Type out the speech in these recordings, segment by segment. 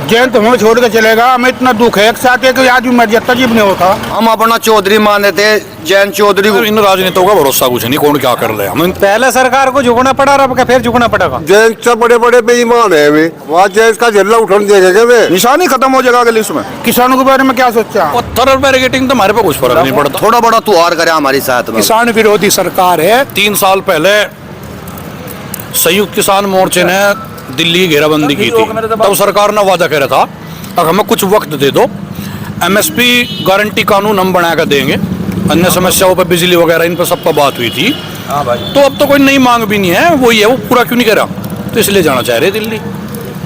जैन तो हमें छोड़ के चलेगा, हमें इतना दुख है एक साथ है कि आज भी मर जाता जी नहीं होता। हम अपना चौधरी माने थे, जैन चौधरी को। इन राजनेताओं का भरोसा कुछ नहीं, कौन क्या कर ले। हमें पहले सरकार को झुकना पड़ा, अब फिर झुकना पड़ेगा। जैन से बड़े बड़े बेईमान है वे, वहाँ जैन का झल्ला उठन देगा वे, निशानी खत्म हो जाएगा अगले इसमें। किसानों के बारे में क्या सोचा? पत्थर और बैरिकेटिंग तो हमारे पे कुछ फर्क नहीं पड़ता। थोड़ा बड़ा त्योहार करे हमारी साथ में। किसान विरोधी सरकार है। 3 साल पहले संयुक्त किसान मोर्चे ने दिल्ली की घेराबंदी की थी, तब सरकार ने वादा करा था अब हमें कुछ वक्त दे दो, एमएसपी गारंटी कानून हम बना कर देंगे, अन्य समस्याओं पर बिजली वगैरह इन पर सब पर बात हुई थी। तो अब तो कोई नई मांग भी नहीं है, वही है, वो पूरा क्यों नहीं करा, तो इसलिए जाना चाह रहे दिल्ली।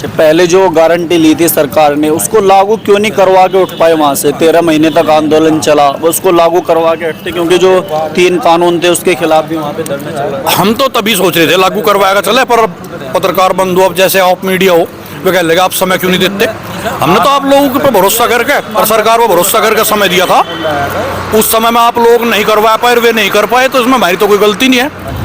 पहले जो गारंटी ली थी सरकार ने, उसको लागू क्यों नहीं करवा के उठ पाए वहाँ से? 13 महीने तक आंदोलन चला, उसको लागू करवा के हटते, क्योंकि जो 3 कानून थे उसके खिलाफ भी वहाँ पे धरना चला। हम तो तभी सोच रहे थे लागू करवाएगा चले, पर पत्रकार बंधु अब जैसे आप मीडिया हो वे कह लेगा आप समय क्यों नहीं देते। हमने तो आप लोगों पर भरोसा करके और सरकार पर भरोसा करके समय दिया था, उस समय में आप लोग नहीं करवा पाए, वे नहीं कर पाए, तो इसमें हमारी तो कोई गलती नहीं है।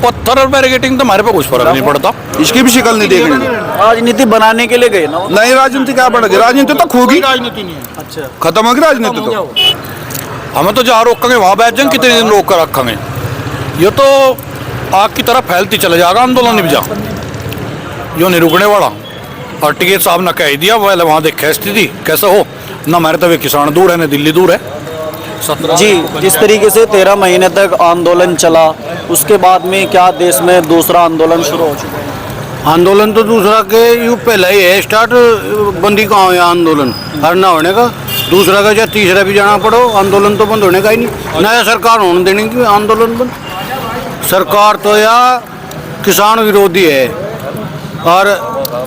पत्थर और बैरिकेटिंग तो हमारे पे कुछ फर्क नहीं पड़ता। इसकी भी शिकल नहीं देख रही। राजनीति बनाने के लिए गए ना? नहीं, राजनीति क्या बढ़ेगी, राजनीति तो खोगी, राजनीति नहीं है। अच्छा, खत्म होगी राजनीति तो। हमें तो जहाँ रोकेंगे वहाँ बैठ जाएंगे, कितने दिन रोक कर रखेंगे। ये तो आग की तरह फैलती चले जाएगा आंदोलन भी जा, जो नहीं रुकने वाला। और टिकट साहब ने कह दिया पहले वहाँ देखे स्थिति कैसे हो ना, हमारे तो वे किसान दूर है ना दिल्ली दूर है। जी, जिस तरीके से 13 महीने तक आंदोलन चला, उसके बाद में क्या देश में दूसरा आंदोलन शुरू हो चुका है? आंदोलन तो दूसरा के यू पहले ही है स्टार्ट, बंदी कहाँ है आंदोलन हर ना होने का, दूसरा का चाहे तीसरा भी जाना पड़ो, आंदोलन तो बंद होने का ही नहीं। नया सरकार होने देने की आंदोलन बंद। सरकार तो या किसान विरोधी है और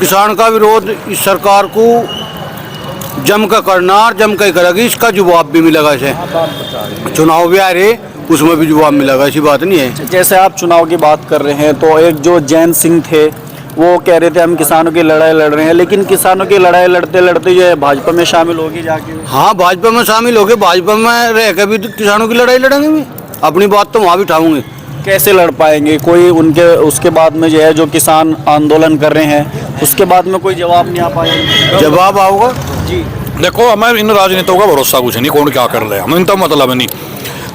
किसान का विरोध इस सरकार को जम का करना और जम का ही करेगी, इसका जवाब भी मिलेगा। इसे चुनाव भी आ रहे उसमें भी जवाब मिलेगा, ऐसी बात नहीं है। जैसे आप चुनाव की बात कर रहे हैं, तो एक जो जैन सिंह थे वो कह रहे थे हम किसानों की लड़ाई लड़ रहे हैं, लेकिन किसानों की लड़ाई लड़ते लड़ते जो है भाजपा में शामिल होगी जाके। हाँ, भाजपा में शामिल हो गए, भाजपा में रह के भी तो किसानों की लड़ाई लड़ेंगे भी, अपनी बात तो वहाँ भी उठाऊंगे। कैसे लड़ पाएंगे? कोई उनके उसके बाद में जो है जो किसान आंदोलन कर रहे हैं उसके बाद में कोई जवाब नहीं आ पाएगा? जवाब आओगा जी। देखो हमें इन राजनेताओं का भरोसा कुछ नहीं, कौन क्या कर ले, हमें इनका मतलब नहीं।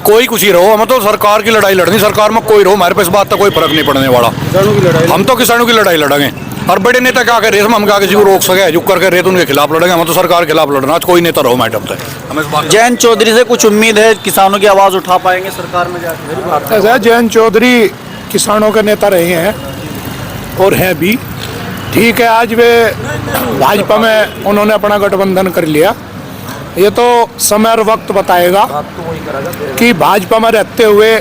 कोई कुछ ही रहो, हमें तो सरकार की लड़ाई लड़नी, सरकार में कोई रहो, हमारे पास बात का कोई फर्क नहीं पड़ने वाला। हम तो किसानों की लड़ाई लड़ेंगे, और बड़े नेता क्या कर रहे हैं हम क्या किसी को रोक सके, जो कर रहे तो उनके खिलाफ लड़ेंगे। हम तो सरकार के खिलाफ लड़ना, कोई नेता रहो मैडम तक हमें। जैन चौधरी से कुछ उम्मीद है, किसानों की आवाज़ उठा पाएंगे सरकार में जाकर? ऐसा जैन चौधरी किसानों के नेता रहे हैं और हैं भी, ठीक है। आज वे भाजपा में उन्होंने अपना गठबंधन कर लिया, ये तो समय और वक्त बताएगा कि भाजपा में रहते हुए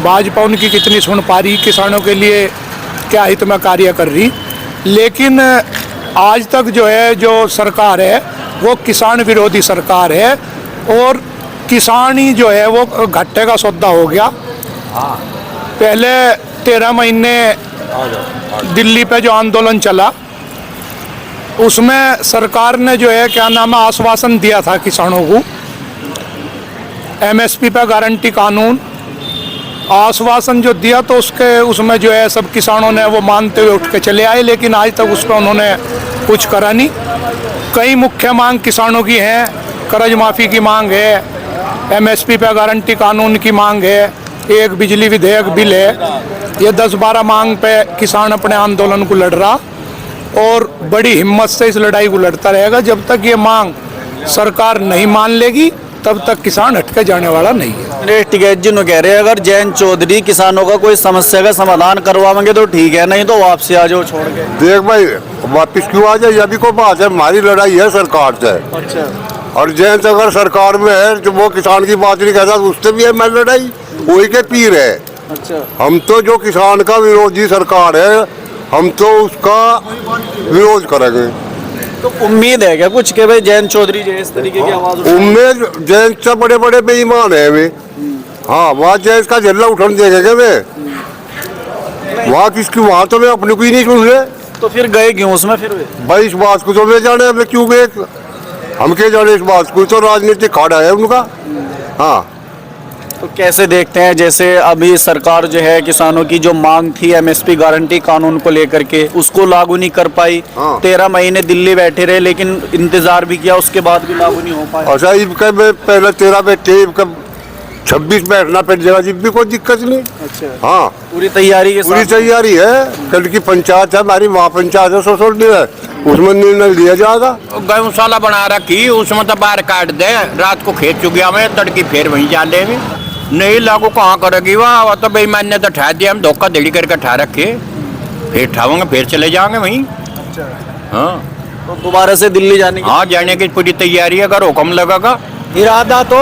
भाजपा उनकी कितनी सुन पा रही, किसानों के लिए क्या हित में कार्य कर रही। लेकिन आज तक जो है जो सरकार है वो किसान विरोधी सरकार है, और किसान ही जो है वो घाटे का सौदा हो गया। पहले 13 महीने दिल्ली पे जो आंदोलन चला उसमें सरकार ने जो है क्या नाम है आश्वासन दिया था किसानों को, एमएसपी पे गारंटी कानून आश्वासन जो दिया, तो उसमें जो है सब किसानों ने वो मानते हुए उठ के चले आए, लेकिन आज तक उस पर उन्होंने कुछ करा नहीं। कई मुख्य मांग किसानों की हैं, कर्ज माफ़ी की मांग है, एमएसपी पे गारंटी कानून की मांग है, एक बिजली विधेयक बिल है। ये 10-12 मांग पे किसान अपने आंदोलन को लड़ रहा और बड़ी हिम्मत से इस लड़ाई को लड़ता रहेगा। जब तक ये मांग सरकार नहीं मान लेगी तब तक किसान हटके जाने वाला नहीं है। टिकैत जी ने कह रहे हैं अगर जैन चौधरी किसानों का कोई समस्या का समाधान करवाएंगे तो ठीक है, नहीं तो वापसी आ जाओ छोड़ के। देख भाई वापिस क्यों आ जाए, अभी को बात है, हमारी लड़ाई है सरकार से। अच्छा। और जैन से अगर सरकार में है जो वो किसान की बात नहीं कहता, उससे भी है मैं लड़ाई, वही के पीर है। अच्छा। हम तो जो किसान का विरोधी सरकार है, हम तो उसका विरोध करेंगे। तो उम्मीद है क्या कुछ के भाई जैन चौधरी जो इस तरीके की आवाज उम्मीद जैन से बड़े बड़े बेईमान है वे। हाँ, वहाँ जैन का झल्ला उठन देंगे वे, वहाँ किसकी, वहाँ तो मैं अपने को ही नहीं सुन रहे। तो फिर गए क्यों उसमें फिर भाई इस बात को तो वे जाने, हमें क्यों गए, हम क्या जाने इस बात को, तो राजनीतिक खाड़ा है उनका। हाँ, तो कैसे देखते हैं, जैसे अभी सरकार जो है किसानों की जो मांग थी एमएसपी गारंटी कानून को लेकर के, उसको लागू नहीं कर पाई। हाँ। 13 महीने दिल्ली बैठे रहे, लेकिन इंतजार भी किया, उसके बाद भी लागू नहीं हो पाया। अच्छा इनका में पहले 13 बैठे, इनका 26 बैठना पड़ जाएगा, जिस भी कोई दिक्कत नहीं। अच्छा, हाँ पूरी तैयारी के पूरी साथ। तैयारी है। कल की पंचायत है हमारी, वहाँ पंचायत है ससुर है, उसमें निर्णय लिया जाएगा। गौशाला बना रखी, उसमें तो बाहर काट दे, रात को खेत चुगिया में तड़की फिर वहीं जाले में। नहीं लागू कहाँ करेगी वह तो बेईमान ने तो ठा दिया, हम धोखाधड़ी करके ठा रखे, फिर ठावेंगे फिर चले जाएंगे वहीं। हाँ तो दोबारा से दिल्ली जाने की हाँ, जाने की पूरी तैयारी है, अगर हुक्म लगेगा। इरादा तो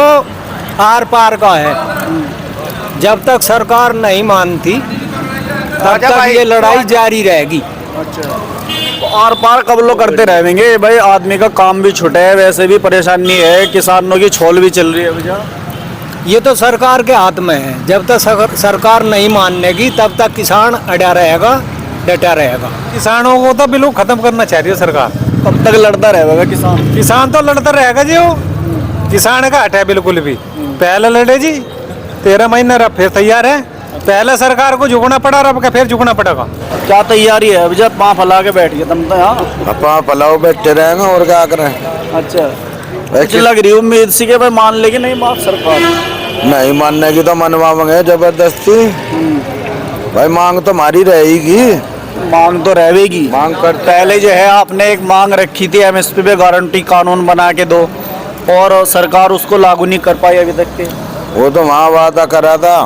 आर पार का है, जब तक सरकार नहीं मानती तब तक ये लड़ाई जारी रहेगी। आर पार कब लोग करते रहेंगे भाई, आदमी का काम भी छुटा है, वैसे भी परेशानी है, किसानों की छोल भी चल रही है भैया। ये तो सरकार के हाथ में है, जब तक सरकार नहीं मानेगी तब तक किसान अड़ा रहेगा, डटा रहेगा। किसानों को तो बिल्कुल खत्म करना चाह रही है सरकार। कब तक लड़ता रहेगा किसान? किसान तो लड़ता रहेगा जी, वो किसान का हट है बिल्कुल भी। पहले लड़े जी 13 महीने, अब फिर तैयार है। पहले सरकार को झुकना पड़ा, अब फिर झुकना पड़ेगा। क्या तैयारी है अभी? जब पाँव फैला के बैठ गए तुम तो यहाँ। अपना पलाव बैठे रहेंगे और क्या करें। अच्छा, कुछ लग रही उम्मीद सी के भाई मान लेगी नहीं बात सरकार? नहीं मानने की तो मनवाएंगे जबरदस्ती। भाई मांग तो हमारी रहेगी। मांग तो रहेगी। मांग कर पहले जो है आपने एक मांग रखी थी एमएसपी पे गारंटी कानून बना के दो, और सरकार उसको लागू नहीं कर पाई अभी तक के। वो तो वहाँ वादा करा था,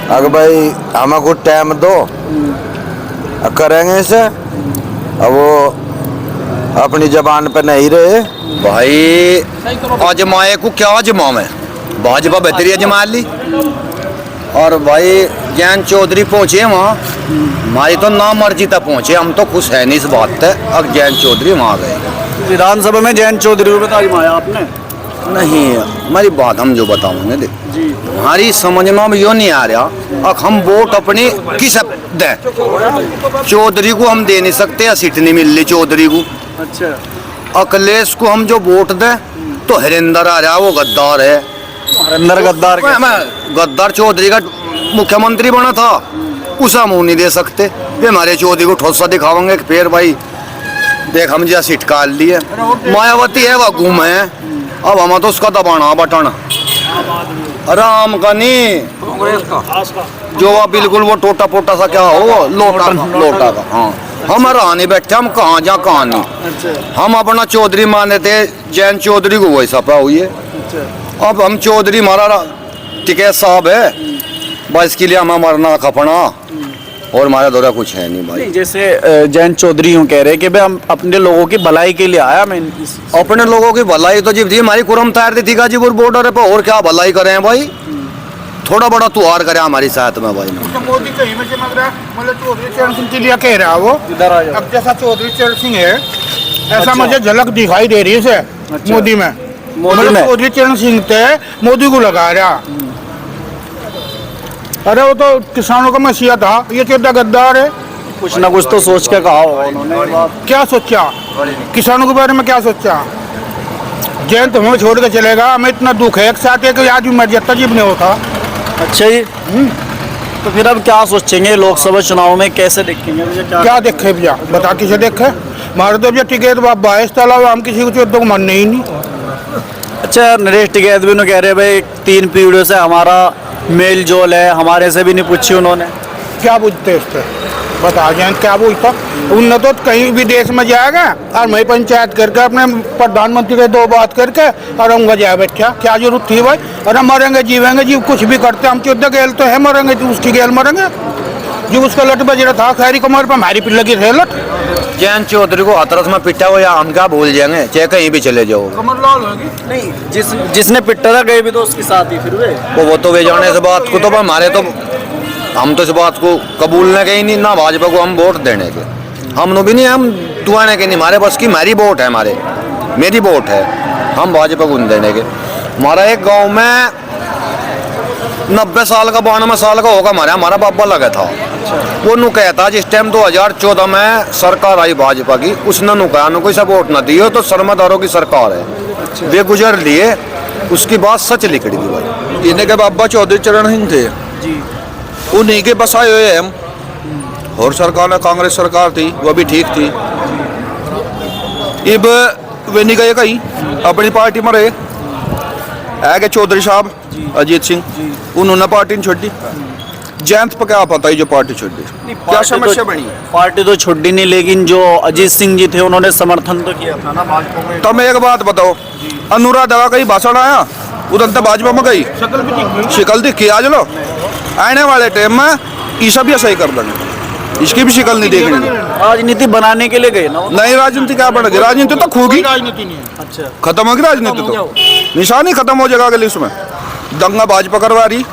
अगर भाई हमें कुछ टाइम दो करेंगे इसे। अब वो अपनी जबान पे नहीं रहे। भाई आजमाए को क्या आजमावे, भाजपा बेहतरी आजमा ली। और भाई जैन चौधरी पहुंचे वहाँ, हमारी तो ना मर्जी तक पहुंचे, हम तो खुश है नहीं इस बात से। अब जैन चौधरी वहाँ गए विधानसभा में जैन चौधरी को तो आजमाया आपने? नहीं, हमारी बात हम जो बताऊंगे देख, हमारी समझ में अब यो नहीं आ रहा, अब हम वोट अपनी किस दें। चौधरी को हम दे नहीं सकते, या सीट नहीं मिल रही चौधरी को। अच्छा, अखिलेश को हम जो वोट दें तो हरिंदर आ रहा, वो गद्दार है। अंदर गद्दार के। गद्दार चौधरी का मुख्यमंत्री बना था, उसे हम नहीं दे सकते। ये हमारे चौधरी को ठोसा दिखावेंगे कि फिर भाई देख हम जैसे सीट काट ली है। मायावती है वह घूम है, अब हम तो उसका दबाना बटन राम का नहीं, जो वह बिल्कुल वो टोटा पोटा सा क्या हो, लोटा का। हाँ, हम रहा नहीं बैठे, हम कहाँ जा कहाँ नहीं। हम अपना चौधरी माने थे, जैन चौधरी को वही सपा हुई है। अब हम चौधरी हमारा टिकैत साहब है, बस इसके लिए हमें मरना खपना, और हमारा दौरा कुछ है नहीं भाई। जैसे जैन चौधरी यूँ कह रहे कि भाई हम अपने लोगों की भलाई के लिए आया। मैं अपने लोगों की भलाई तो जी थी, हमारी कुरम तैयार थी गाजीपुर बॉर्डर पे, और क्या भलाई करें भाई, थोड़ा बड़ा त्योहार करे हमारी साथ में भाई। मोदी कहीं में चमक रहा, मतलब चौधरी चरण सिंह के लिए कह रहा वो। अब जैसा चौधरी चरण सिंह है, ऐसा मुझे झलक दिखाई दे रही है मोदी में। मतलब चौधरी चरण सिंह थे, मोदी को लगा रहा। अरे वो तो किसानों का मसीहा था, ये चौथा गद्दार है। कुछ ना कुछ तो सोच के कहा होगा उन्होंने। क्या सोचा किसानों के बारे में, क्या सोचा? जैन तो हमें छोड़ के चलेगा, हमें इतना दुख है एक साथ है कि आज भी मर जाता, जीव नहीं होता। अच्छा जी, तो फिर अब क्या सोचेंगे लोकसभा चुनाव में, कैसे देखेंगे? क्या देखे भैया, बता किसे देखे? हमारे तो भैया टिकट बाईस तलाव, हम किसी को चौदह को मानने ही नहीं। अच्छा, नरेश टिकैत भी कह रहे भाई 3 पीढ़ियों से हमारा मेल जोल है, हमारे से भी नहीं पूछी उन्होंने। क्या पूछते उससे, बता जाए क्या पूछता? उन तो कहीं विदेश में जाएगा और मैं पंचायत करके अपने प्रधानमंत्री के 2 बात करके और हम जाए बैठा, क्या जरूरत थी भाई? अरे मरेंगे जीवेंगे जी, कुछ भी करते हम 14 गेल तो है, मरेंगे तो उसकी गेल मरेंगे जो उसका लट बज रहा था खैरी कमर पर, हमारी पिल्ला की लट। जैन चौधरी को हाथरस में पिटा हो या हम क्या भूल जाएंगे, चाहे कहीं भी चले जाओ। नहीं, जिसने पिटा था गए भी तो उसके साथ ही फिर वो तो वे जाने से बात को, तो हमारे तो हम तो इस बात को कबूलने के ही नहीं, ना भाजपा को हम वोट देने के, हम भी नहीं, हम दुआने के नहीं, हमारे बस की मेरी वोट है, मेरी वोट है, हम भाजपा को नहीं देने के। हमारा एक गांव में 90 साल का 92 साल का होगा हमारा बाबा लगा था। वो नु कहता जिस टाइम 2014 में सरकार आई भाजपा की, उसने नु कहा कोई सा वोट ना दियो तो शर्मादारों की सरकार है। वे गुजर लिए, उसकी बात सच लिखड़ी थी भाई। इन्हें के बाबा चौधरी चरण सिंह थे जी। उन्हीं के बसाए हुए हैं हम। और सरकार ने कांग्रेस सरकार थी वो भी ठीक थी। अब वे नहीं गए कहीं, अपनी पार्टी में रहे। आगे चौधरी साहब अजीत सिंह, उन्होंने पार्टी नहीं छोड़ी। जयंत पर क्या पता ही जो पार्टी छोड़ी, क्या समस्या बनी? पार्टी तो छोड़ी नहीं, लेकिन जो अजीत सिंह जी थे उन्होंने समर्थन तो किया था ना भाजपा को। तो मैं एक बात बताओ, अनुराधा का कहीं भाषण आया उधर तो भाजपा में गई, शिकल दिखी आज लो। आने वाले टाइम में ये सब ये सही कर देंगे, इसकी भी शिकल नहीं देखनी। राजनीति बनाने के लिए गए ना वो। नई राजनीति क्या बनेगी? राजनीति तो खूगी, अच्छा, खत्म होगी राजनीति, तो निशानी खत्म हो जाएगा अगली। उसमें दंगा भाजपा करवा रही,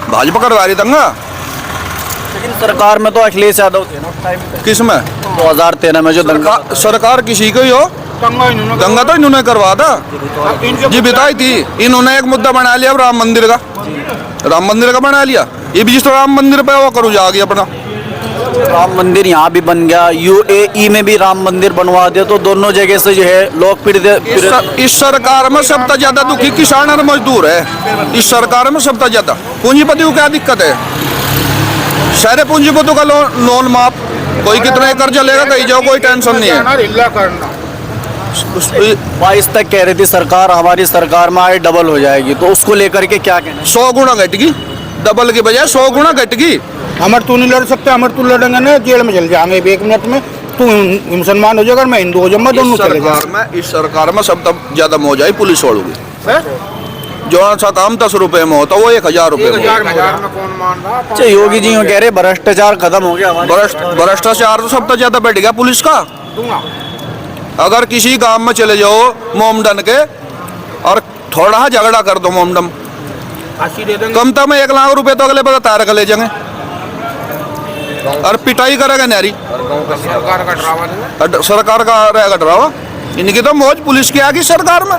भाजपा करवा रही दंगा। लेकिन सरकार में तो अखिलेश यादव थे ना टाइम पे, किस में? 2013 में जो दंगा। सरकार किसी को ही हो, दंगा तो इन्होंने करवा था जी, बिताई थी इन्होंने। एक मुद्दा बना लिया राम मंदिर का, राम मंदिर का बना लिया। ये भी जिस तरह राम मंदिर पे वो करूँ जागी अपना। राम मंदिर यहाँ भी बन गया, यूएई में भी राम मंदिर बनवा दिया, तो दोनों जगह से जो है लोग इस सरकार में सबसे ज्यादा दुखी किसान और मजदूर है। इस सरकार में सबसे ज्यादा पूंजीपति को क्या दिक्कत है? सारे पूंजीपतियों का लोन माफ, कोई कितना कर्जा लेगा कहीं जाओ, कोई टेंशन नहीं है। 22 तक कह रही थी सरकार, हमारी सरकार में आए डबल हो जाएगी, तो उसको लेकर के क्या कहना? 100 गुना घटेगी, डबल की बजाय 100 गुना घटेगी। अमर तू नहीं लड़ सकता, अमर तू लड़ेंगे ना जेल में चल जाएंगे 1 मिनट में। तू मुसलमान हो जाएगा, मैं हिंदू हो जाऊंगा, दोनों चले जाएंगे। इस सरकार में सब ज्यादा मौज आई पुलिस वालों की। जो सा काम 10 रुपए में होता वो 1000 रुपए में। अच्छा, योगी जी कह रहे भ्रष्टाचार खत्म हो गया। भ्रष्टाचार तो सबसे ज्यादा बढ़ गया पुलिस का। अगर किसी गांव में चले जाओ मोमडन के और थोड़ा झगड़ा कर दो मोमडन, कम तो में 1 लाख रुपए तो अगले पता तार ले जाएंगे और पिटाई करेगा नारी। सरकार का रहेगा डरावा, इनकी तो मौज पुलिस की आगी सरकार में।